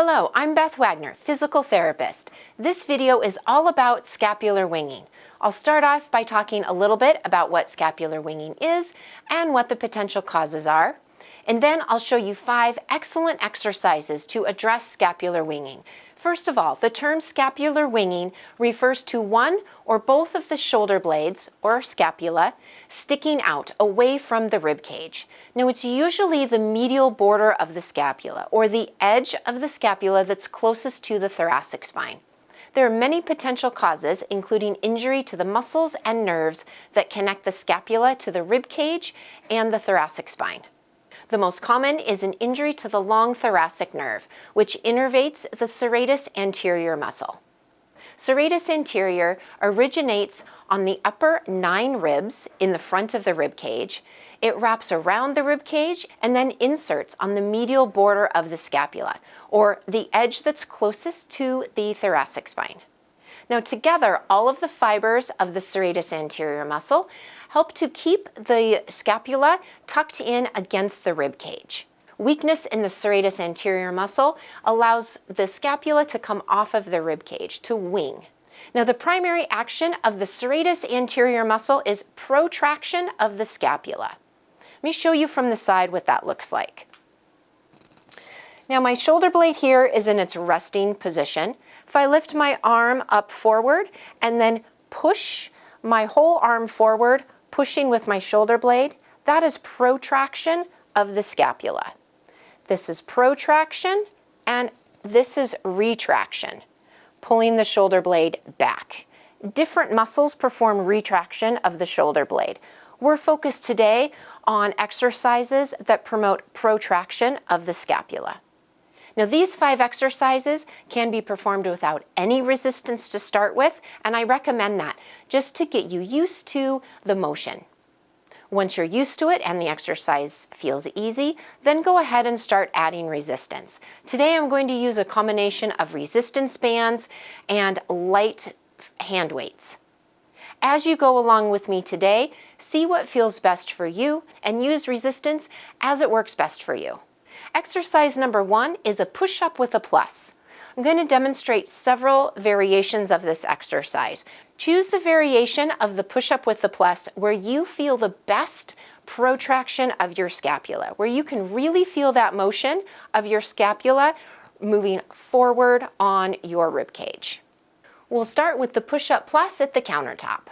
Hello, I'm Beth Wagner, physical therapist. This video is all about scapular winging. I'll start off by talking a little bit about what scapular winging is and what the potential causes are. And then I'll show you 5 excellent exercises to address scapular winging. First of all, the term scapular winging refers to one or both of the shoulder blades, or scapula, sticking out away from the rib cage. Now, it's usually the medial border of the scapula, or the edge of the scapula that's closest to the thoracic spine. There are many potential causes, including injury to the muscles and nerves that connect the scapula to the rib cage and the thoracic spine. The most common is an injury to the long thoracic nerve, which innervates the serratus anterior muscle. Serratus anterior originates on the upper 9 ribs in the front of the rib cage. It wraps around the rib cage and then inserts on the medial border of the scapula, or the edge that's closest to the thoracic spine. Now together, all of the fibers of the serratus anterior muscle help to keep the scapula tucked in against the rib cage. Weakness in the serratus anterior muscle allows the scapula to come off of the rib cage, to wing. Now the primary action of the serratus anterior muscle is protraction of the scapula. Let me show you from the side what that looks like. Now my shoulder blade here is in its resting position. If I lift my arm up forward and then push my whole arm forward, pushing with my shoulder blade, that is protraction of the scapula. This is protraction and this is retraction, pulling the shoulder blade back. Different muscles perform retraction of the shoulder blade. We're focused today on exercises that promote protraction of the scapula. Now these 5 exercises can be performed without any resistance to start with, and I recommend that just to get you used to the motion. Once you're used to it and the exercise feels easy, then go ahead and start adding resistance. Today I'm going to use a combination of resistance bands and light hand weights. As you go along with me today, see what feels best for you and use resistance as it works best for you. Exercise number 1 is a push-up with a plus. I'm going to demonstrate several variations of this exercise. Choose the variation of the push-up with the plus where you feel the best protraction of your scapula, where you can really feel that motion of your scapula moving forward on your rib cage. We'll start with the push-up plus at the countertop.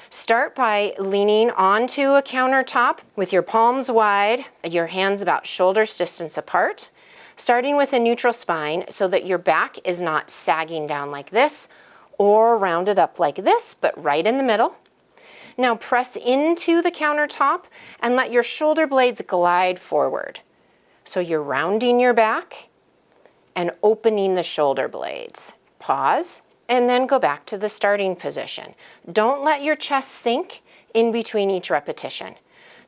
Start by leaning onto a countertop with your palms wide, your hands about shoulder distance apart, starting with a neutral spine so that your back is not sagging down like this or rounded up like this, but right in the middle. Now press into the countertop and let your shoulder blades glide forward. So you're rounding your back and opening the shoulder blades. Pause. And then go back to the starting position. Don't let your chest sink in between each repetition.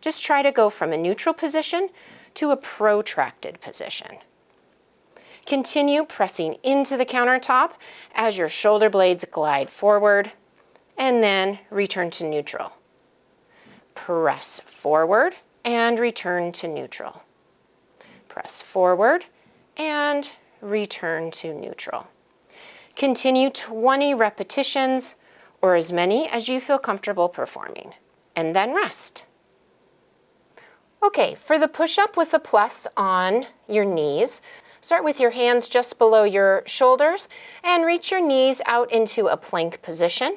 Just try to go from a neutral position to a protracted position. Continue pressing into the countertop as your shoulder blades glide forward, and then return to neutral. Press forward and return to neutral. Press forward and return to neutral. Continue 20 repetitions, or as many as you feel comfortable performing, and then rest. Okay, for the push-up with the plus on your knees, start with your hands just below your shoulders and reach your knees out into a plank position.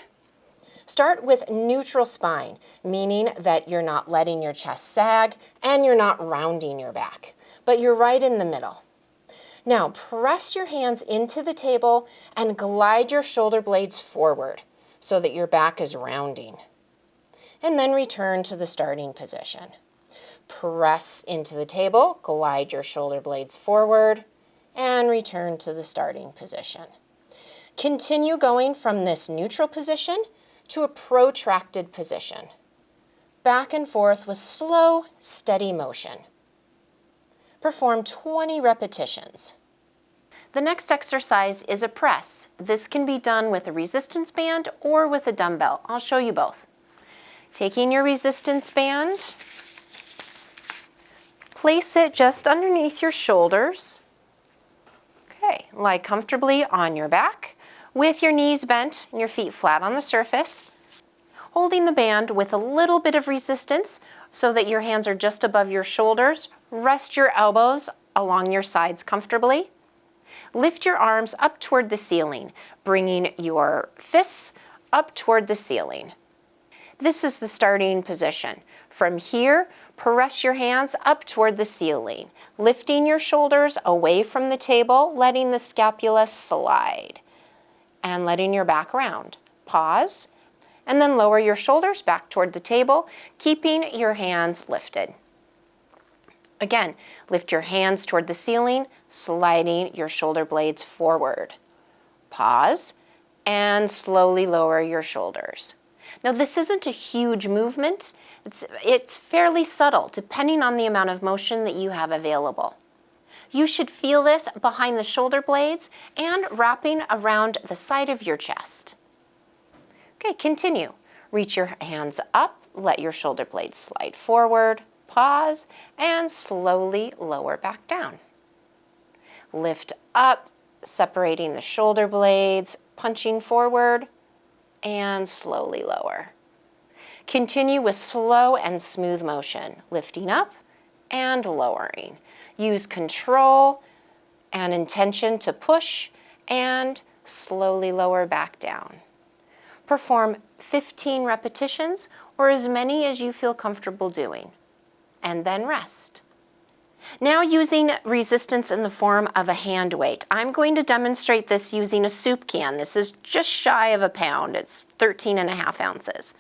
Start with neutral spine, meaning that you're not letting your chest sag and you're not rounding your back, but you're right in the middle. Now press your hands into the table and glide your shoulder blades forward so that your back is rounding. And then return to the starting position. Press into the table, glide your shoulder blades forward, and return to the starting position. Continue going from this neutral position to a protracted position. Back and forth with slow, steady motion. Perform 20 repetitions. The next exercise is a press. This can be done with a resistance band or with a dumbbell. I'll show you both. Taking your resistance band, place it just underneath your shoulders. Okay. Okay, lie comfortably on your back with your knees bent and your feet flat on the surface, holding the band with a little bit of resistance so that your hands are just above your shoulders. Rest your elbows along your sides comfortably. Lift your arms up toward the ceiling, bringing your fists up toward the ceiling. This is the starting position. From here, press your hands up toward the ceiling, lifting your shoulders away from the table, letting the scapula slide, and letting your back round. Pause, and then lower your shoulders back toward the table, keeping your hands lifted. Again, lift your hands toward the ceiling, sliding your shoulder blades forward. Pause, and slowly lower your shoulders. Now, this isn't a huge movement. It's fairly subtle, depending on the amount of motion that you have available. You should feel this behind the shoulder blades and wrapping around the side of your chest. Okay, continue. Reach your hands up, let your shoulder blades slide forward, pause, and slowly lower back down. Lift up, separating the shoulder blades, punching forward, and slowly lower. Continue with slow and smooth motion, lifting up and lowering. Use control and intention to push and slowly lower back down. Perform 15 repetitions or as many as you feel comfortable doing, and then rest. Now, using resistance in the form of a hand weight, I'm going to demonstrate this using a soup can. This is just shy of a pound. It's 13.5 ounces.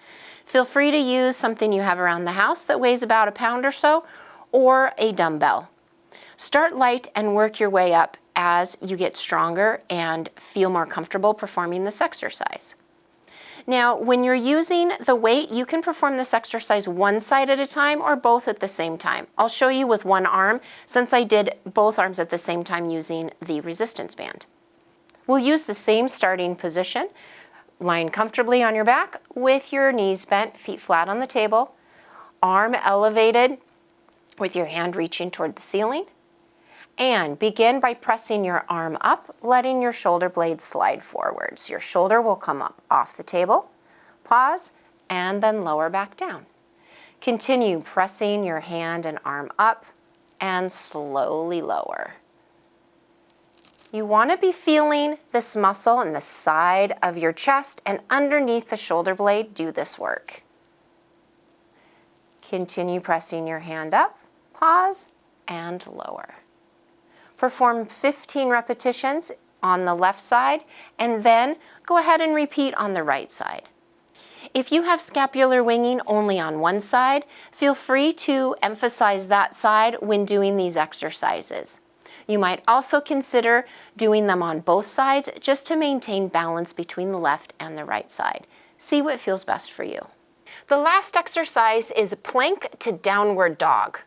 Feel free to use something you have around the house that weighs about a pound or so, or a dumbbell. Start light and work your way up as you get stronger and feel more comfortable performing this exercise. Now, when you're using the weight, you can perform this exercise one side at a time or both at the same time. I'll show you with one arm since I did both arms at the same time using the resistance band. We'll use the same starting position, lying comfortably on your back with your knees bent, feet flat on the table, arm elevated with your hand reaching toward the ceiling. And begin by pressing your arm up, letting your shoulder blades slide forwards. Your shoulder will come up off the table. Pause, and then lower back down. Continue pressing your hand and arm up and slowly lower. You want to be feeling this muscle in the side of your chest and underneath the shoulder blade do this work. Continue pressing your hand up, pause, and lower. Perform 15 repetitions on the left side, and then go ahead and repeat on the right side. If you have scapular winging only on one side, feel free to emphasize that side when doing these exercises. You might also consider doing them on both sides just to maintain balance between the left and the right side. See what feels best for you. The last exercise is plank to downward dog.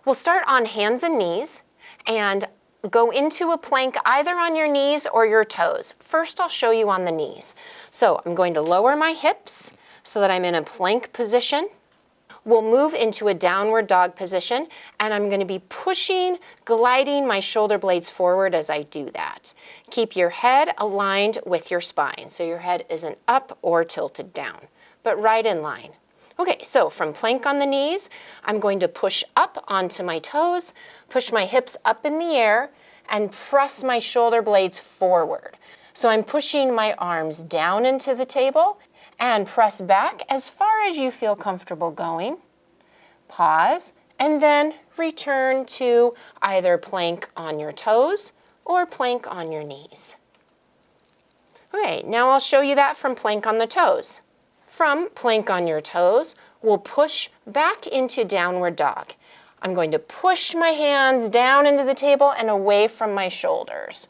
We'll start on hands and knees and go into a plank either on your knees or your toes. First, I'll show you on the knees. So I'm going to lower my hips so that I'm in a plank position. We'll move into a downward dog position, and I'm going to be pushing, gliding my shoulder blades forward as I do that. Keep your head aligned with your spine, so your head isn't up or tilted down, but right in line. Okay, so from plank on the knees, I'm going to push up onto my toes, push my hips up in the air, and press my shoulder blades forward. So I'm pushing my arms down into the table and press back as far as you feel comfortable going. Pause, and then return to either plank on your toes or plank on your knees. Okay, now I'll show you that from plank on the toes. From plank on your toes, we'll push back into downward dog. I'm going to push my hands down into the table and away from my shoulders,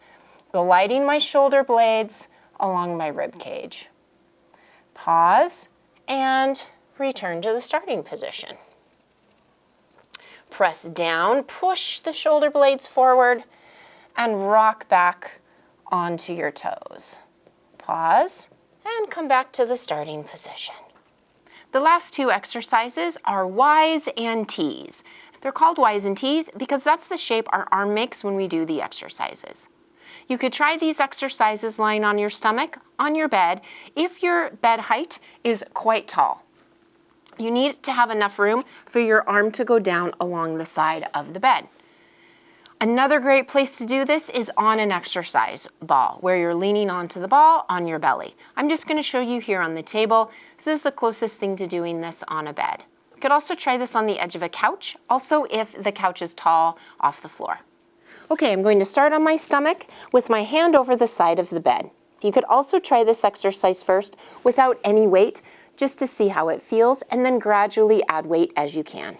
gliding my shoulder blades along my rib cage. Pause and return to the starting position. Press down, push the shoulder blades forward, and rock back onto your toes. Pause and come back to the starting position. The last two exercises are Y's and T's. They're called Y's and T's because that's the shape our arm makes when we do the exercises. You could try these exercises lying on your stomach, on your bed, if your bed height is quite tall. You need to have enough room for your arm to go down along the side of the bed. Another great place to do this is on an exercise ball, where you're leaning onto the ball on your belly. I'm just going to show you here on the table. This is the closest thing to doing this on a bed. You could also try this on the edge of a couch, also if the couch is tall off the floor. Okay, I'm going to start on my stomach with my hand over the side of the bed. You could also try this exercise first without any weight, just to see how it feels, and then gradually add weight as you can.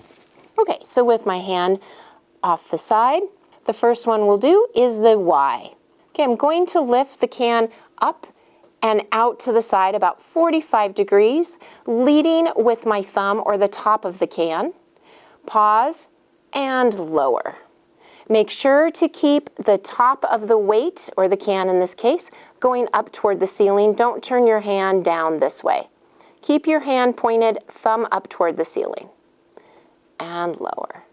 Okay, so with my hand off the side, the first one we'll do is the Y. Okay, I'm going to lift the can up and out to the side about 45 degrees, leading with my thumb or the top of the can. Pause and lower. Make sure to keep the top of the weight, or the can in this case, going up toward the ceiling. Don't turn your hand down this way. Keep your hand pointed, thumb up toward the ceiling. And lower.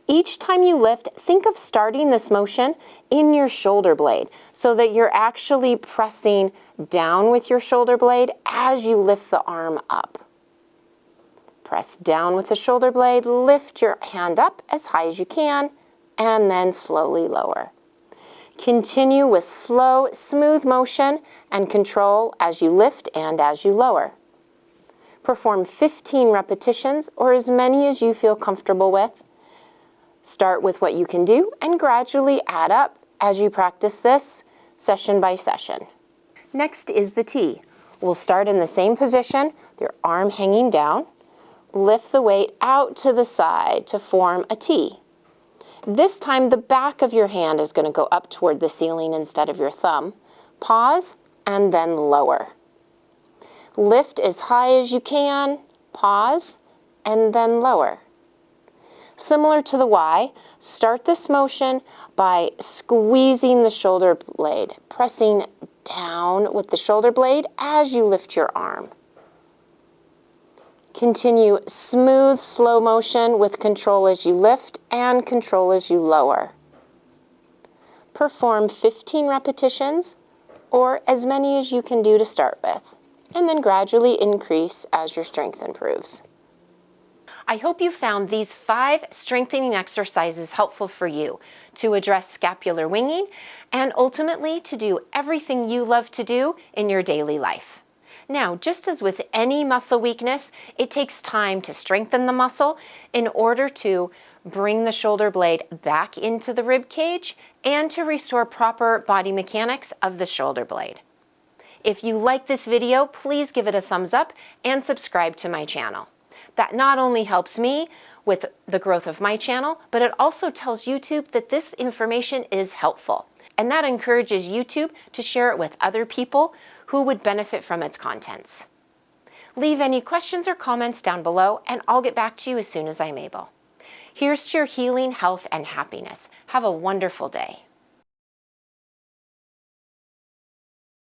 Each time you lift, think of starting this motion in your shoulder blade so that you're actually pressing down with your shoulder blade as you lift the arm up. Press down with the shoulder blade, lift your hand up as high as you can, and then slowly lower. Continue with slow, smooth motion and control as you lift and as you lower. Perform 15 repetitions or as many as you feel comfortable with. Start with what you can do and gradually add up as you practice this session by session. Next is the T. We'll start in the same position, your arm hanging down. Lift the weight out to the side to form a T. This time the back of your hand is going to go up toward the ceiling instead of your thumb. Pause and then lower. Lift as high as you can, pause, and then lower. Similar to the Y, start this motion by squeezing the shoulder blade, pressing down with the shoulder blade as you lift your arm. Continue smooth, slow motion with control as you lift and control as you lower. Perform 15 repetitions or as many as you can do to start with, and then gradually increase as your strength improves. I hope you found these 5 strengthening exercises helpful for you to address scapular winging and ultimately to do everything you love to do in your daily life. Now, just as with any muscle weakness, it takes time to strengthen the muscle in order to bring the shoulder blade back into the rib cage and to restore proper body mechanics of the shoulder blade. If you like this video, please give it a thumbs up and subscribe to my channel. That not only helps me with the growth of my channel, but it also tells YouTube that this information is helpful. And that encourages YouTube to share it with other people who would benefit from its contents. Leave any questions or comments down below and I'll get back to you as soon as I'm able. Here's to your healing, health, and happiness. Have a wonderful day.